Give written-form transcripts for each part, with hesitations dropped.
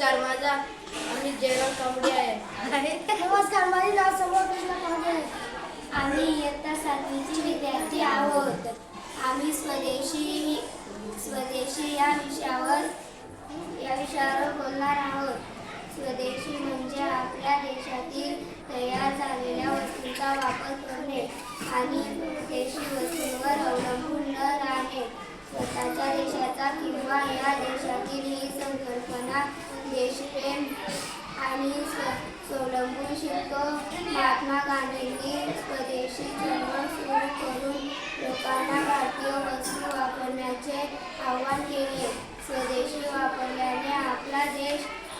नमस्कार, माझा अमित जयराम कांबळे आहे. नमस्कार, माझे नाव समोर कृष्ण कांबळे आहे. आम्ही इयत्ता 7वीचे विद्यार्थी आहोत. आम्ही स्वदेशी या विषयावर बोलणार आहोत. स्वदेशी म्हणजे आपल्या देशातील तयार झालेल्या वस्तूंचा वापर करणे आणि देशी वस्तूंवर अवलंबून न राहणे. स्वतःच्या देशाचा किंवा या देशातील ही संकल्पना देशप्रेम आणि स्वावलंबून शिकतो. महात्मा गांधींनी स्वदेशी चळवळ सुरू करून लोकांना भारतीय वस्तू वापरण्याचे आवाहन केले. स्वदेशी वापरल्याने आपला देश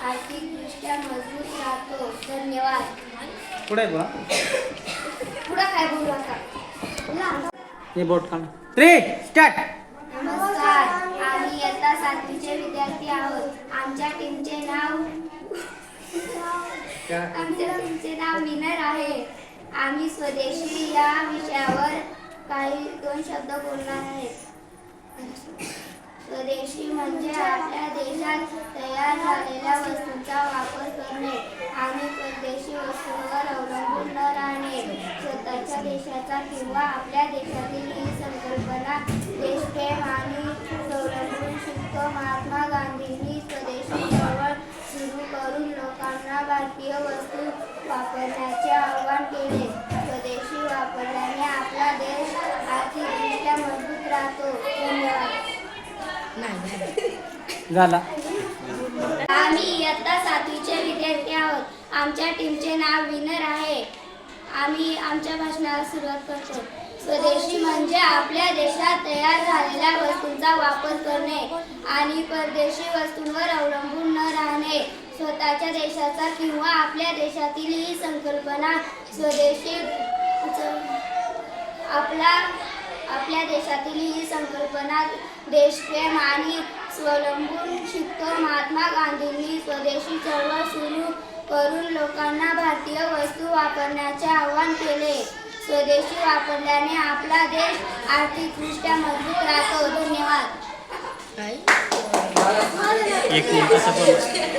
आर्थिकदृष्ट्या मजबूत राहतो. धन्यवाद. पुढे बोला. पुढे काय बोलू आता? हे बोट काढ. 3 स्टार्ट. नमस्कार, आम्ही इयत्ता 7वीचे विद्यार्थी आहोत. आमच्या टीमचे नाव विनर आहे. आम्ही स्वदेशी या विषयावर दोन शब्द बोलणार आहेत. स्वदेशी म्हणजे आपल्या देशात तयार झालेल्या वस्तूंचा वापर करणे आणि परदेशी वस्तूंवर अवलंबून न राहणे. स्वतःच्या देशाचा किंवा आपल्या देशातील ही संकल्पना देशप्रेम आणि स्वावलंबून शिकतो. महात्मा गांधींनी स्वदेशी चळवळ सुरू करून लोकांना भारतीय वस्तू वापरण्याचे आवाहन केले. स्वदेशी वापरल्याने आपला देश आर्थिकदृष्ट्या मजबूत राहतो. धन्यवाद. झाला. आम्ही इयत्ता 7वीचे विद्यार्थी आहोत. आमच्या टीमचे नाव विनर आहे. आम्ही आमच्या भाषणाला सुरुवात करतो. स्वदेशी म्हणजे आपल्या देशात तयार झालेल्या वस्तूंचा वापर करणे आणि परदेशी वस्तूंवर अवलंबून न राहणे. स्वतःच्या देशाचा किंवा आपल्या देशातील ही संकल्पना स्वदेशी आपल्या देशातील ही संकल्पना देशप्रेम आणि स्वावलंबून शिकतो. महात्मा गांधींनी स्वदेशी चळवळ सुरू करून लोकांना भारतीय वस्तू वापरण्याचे आवाहन केले. स्वदेशी वापरल्याने आपला देश आर्थिकदृष्ट्या मजबूत राहतो. धन्यवाद. एक मिनिट.